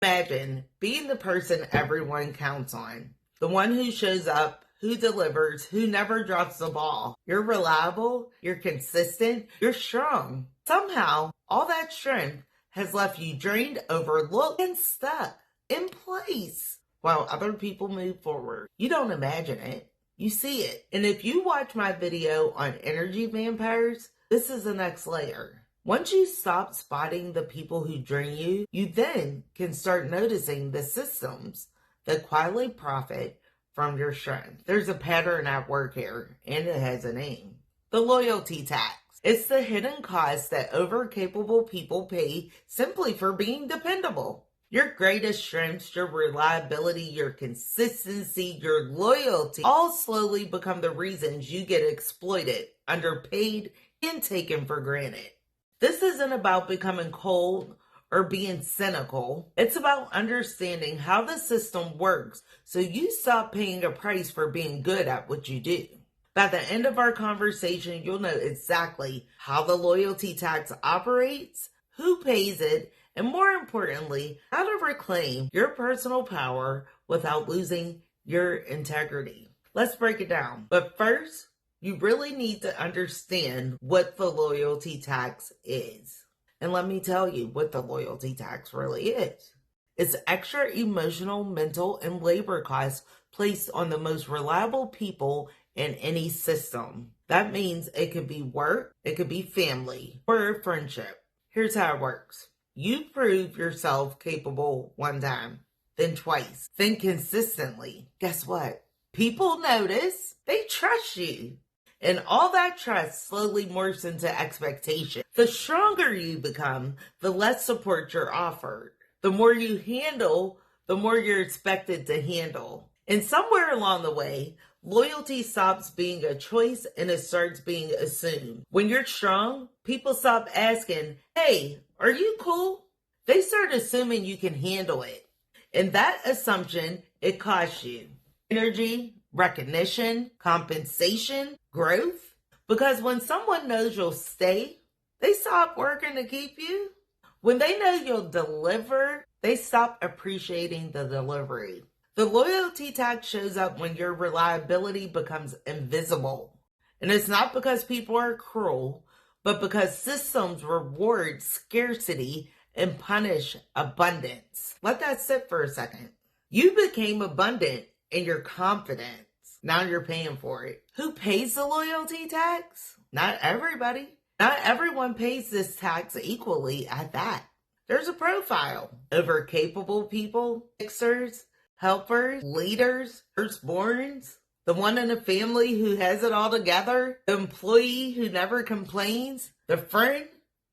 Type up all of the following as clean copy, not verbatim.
Imagine being the person everyone counts on. The one who shows up, who delivers, who never drops the ball. You're reliable, you're consistent, you're strong. Somehow, all that strength has left you drained, overlooked, and stuck in place while other people move forward. You don't imagine it. You see it. And if you watch my video on energy vampires, this is the next layer. Once you stop spotting the people who drain you, you then can start noticing the systems that quietly profit from your strength. There's a pattern at work here, and it has a name. The loyalty tax. It's the hidden cost that overcapable people pay simply for being dependable. Your greatest strengths, your reliability, your consistency, your loyalty, all slowly become the reasons you get exploited, underpaid, and taken for granted. This isn't about becoming cold or being cynical. It's about understanding how the system works so you stop paying a price for being good at what you do. By the end of our conversation, you'll know exactly how the loyalty tax operates, who pays it, and more importantly, how to reclaim your personal power without losing your integrity. Let's break it down. But first, you really need to understand what the loyalty tax is. And let me tell you what the loyalty tax really is. It's extra emotional, mental, and labor costs placed on the most reliable people in any system. That means it could be work, it could be family, or a friendship. Here's how it works. You prove yourself capable one time, then twice, then consistently. Guess what? People notice, they trust you. And all that trust slowly morphs into expectation. The stronger you become, the less support you're offered. The more you handle, the more you're expected to handle. And somewhere along the way, loyalty stops being a choice and it starts being assumed. When you're strong, people stop asking, hey, are you cool? They start assuming you can handle it. And that assumption, it costs you energy, recognition, compensation, growth. Because when someone knows you'll stay, they stop working to keep you. When they know you'll deliver, they stop appreciating the delivery. The loyalty tax shows up when your reliability becomes invisible. And it's not because people are cruel, but because systems reward scarcity and punish abundance. Let that sit for a second. You became abundant in your confidence. Now you're paying for it. Who pays the loyalty tax? Not everybody. Not everyone pays this tax equally at that. There's a profile. Overcapable people, fixers, helpers, leaders, firstborns, the one in the family who has it all together, the employee who never complains, the friend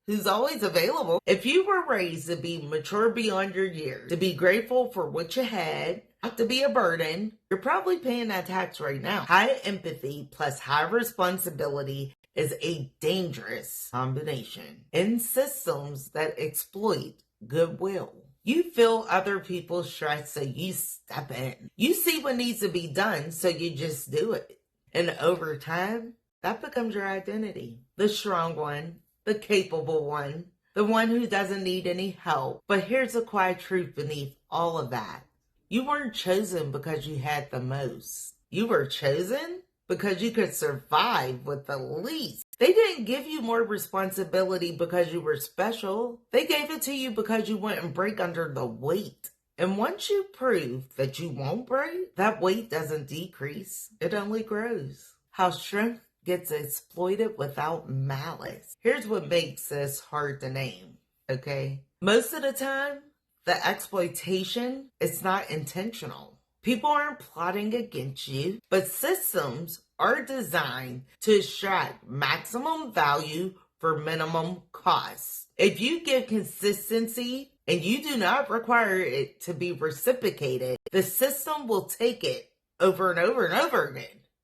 who's always available. If you were raised to be mature beyond your years, to be grateful for what you had, not to be a burden, you're probably paying that tax right now. High empathy plus high responsibility is a dangerous combination in systems that exploit goodwill. You feel other people's stress, so you step in. You see what needs to be done, so you just do it. And over time, that becomes your identity. The strong one, the capable one, the one who doesn't need any help. But here's the quiet truth beneath all of that. You weren't chosen because you had the most. You were chosen because you could survive with the least. They didn't give you more responsibility because you were special. They gave it to you because you wouldn't break under the weight. And once you prove that you won't break, that weight doesn't decrease. It only grows. How strength gets exploited without malice. Here's what makes this hard to name, okay? Most of the time, the exploitation is not intentional. People aren't plotting against you, but systems are designed to extract maximum value for minimum costs. If you give consistency and you do not require it to be reciprocated, the system will take it over and over and over again.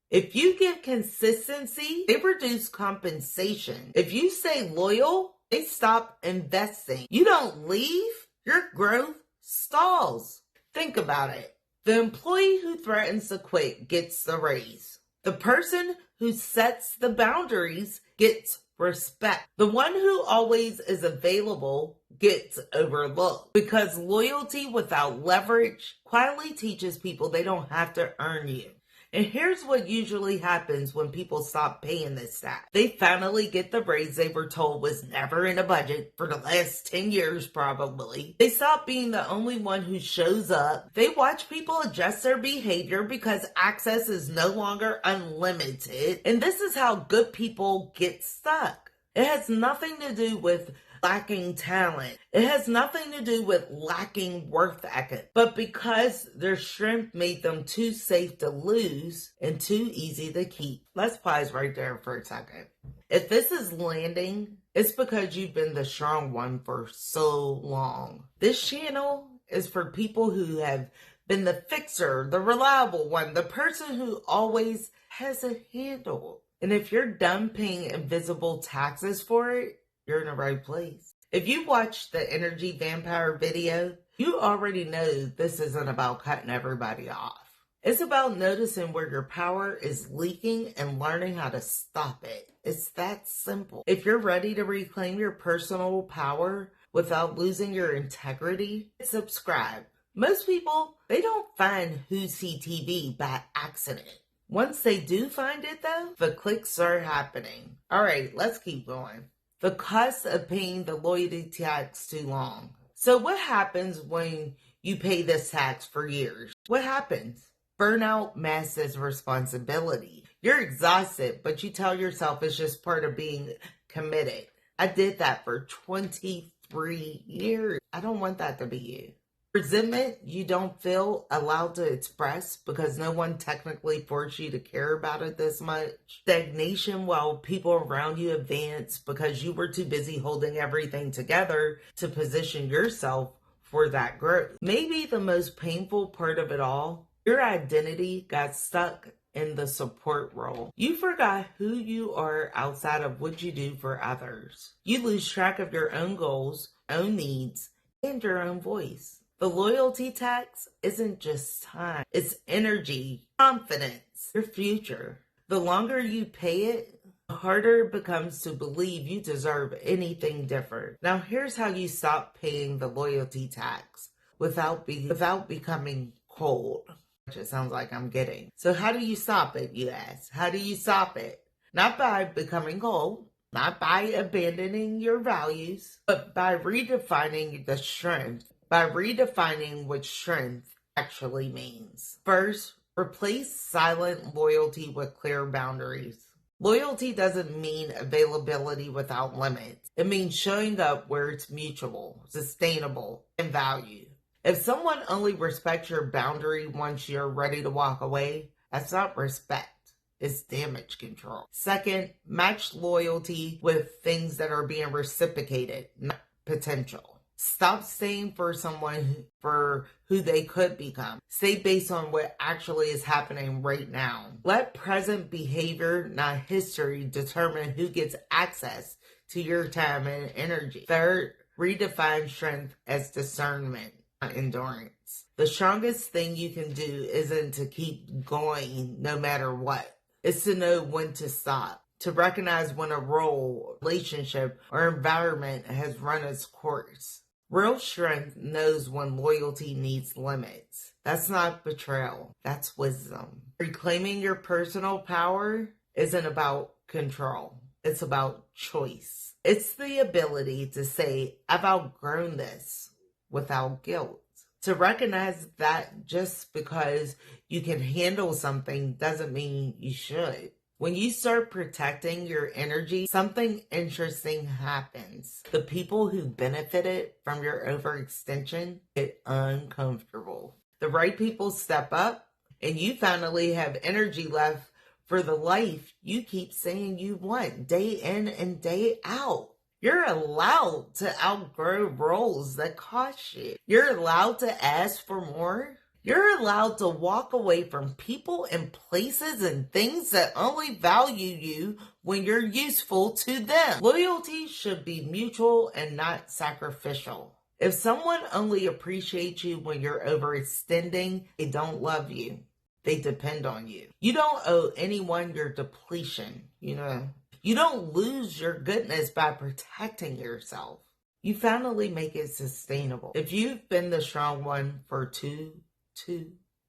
If you give consistency, they reduce compensation. If you stay loyal, they stop investing. You don't leave, your growth stalls. Think about it. The employee who threatens to quit gets the raise. The person who sets the boundaries gets respect. The one who always is available gets overlooked because loyalty without leverage quietly teaches people they don't have to earn you. And here's what usually happens when people stop paying this staff. They finally get the raise they were told was never in a budget for the last 10 years probably. They stop being the only one who shows up. They watch people adjust their behavior because access is no longer unlimited. And this is how good people get stuck. It has nothing to do with lacking talent. It has nothing to do with lacking worth ethic, but because their strength made them too safe to lose and too easy to keep. Let's pause right there for a second. If this is landing, it's because you've been the strong one for so long. This channel is for people who have been the fixer, the reliable one, the person who always has a handle. And if you're done paying invisible taxes for it, you're in the right place. If you watched the energy vampire video, you already know this isn't about cutting everybody off. It's about noticing where your power is leaking and learning how to stop it. It's that simple. If you're ready to reclaim your personal power without losing your integrity, subscribe. Most people, they don't find Who's He TV by accident. Once they do find it though, the clicks start happening. All right, let's keep going. The cost of paying the loyalty tax too long. So what happens when you pay this tax for years? What happens? Burnout masks responsibility. You're exhausted, but you tell yourself it's just part of being committed. I did that for 23 years. I don't want that to be you. Resentment you don't feel allowed to express because no one technically forced you to care about it this much. Stagnation while people around you advance because you were too busy holding everything together to position yourself for that growth. Maybe the most painful part of it all, your identity got stuck in the support role. You forgot who you are outside of what you do for others. You lose track of your own goals, own needs, and your own voice. The loyalty tax isn't just time. It's energy, confidence, your future. The longer you pay it, the harder it becomes to believe you deserve anything different. Now, here's how you stop paying the loyalty tax without becoming cold, which it sounds like I'm getting. So how do you stop it, you ask? How do you stop it? Not by becoming cold, not by abandoning your values, but by redefining the strength. By redefining what strength actually means. First, replace silent loyalty with clear boundaries. Loyalty doesn't mean availability without limits. It means showing up where it's mutual, sustainable, and valued. If someone only respects your boundary once you're ready to walk away, that's not respect. It's damage control. Second, match loyalty with things that are being reciprocated, not potential. Stop staying for someone for who they could become. Stay based on what actually is happening right now. Let present behavior, not history, determine who gets access to your time and energy. Third, redefine strength as discernment, not endurance. The strongest thing you can do isn't to keep going no matter what. It's to know when to stop. To recognize when a role, relationship, or environment has run its course. Real strength knows when loyalty needs limits. That's not betrayal. That's wisdom. Reclaiming your personal power isn't about control. It's about choice. It's the ability to say, I've outgrown this without guilt. To recognize that just because you can handle something doesn't mean you should. When you start protecting your energy, something interesting happens. The people who benefited from your overextension get uncomfortable. The right people step up, and you finally have energy left for the life you keep saying you want day in and day out. You're allowed to outgrow roles that cost you. You're allowed to ask for more. You're allowed to walk away from people and places and things that only value you when you're useful to them. Loyalty should be mutual and not sacrificial. If someone only appreciates you when you're overextending, they don't love you. They depend on you. You don't owe anyone your depletion, You don't lose your goodness by protecting yourself. You finally make it sustainable. If you've been the strong one for too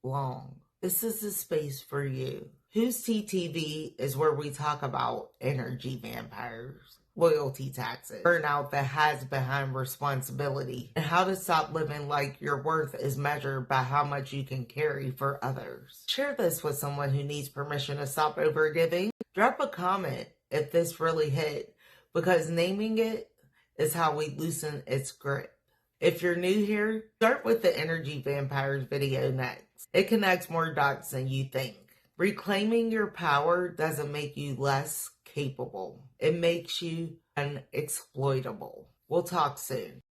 long, this is the space for you. Who's TTV is where we talk about energy vampires, loyalty taxes, burnout that hides behind responsibility, and how to stop living like your worth is measured by how much you can carry for others. Share this with someone who needs permission to stop overgiving. Drop a comment if this really hit, because naming it is how we loosen its grip. If you're new here, start with the Energy Vampires video next. It connects more dots than you think. Reclaiming your power doesn't make you less capable. It makes you unexploitable. We'll talk soon.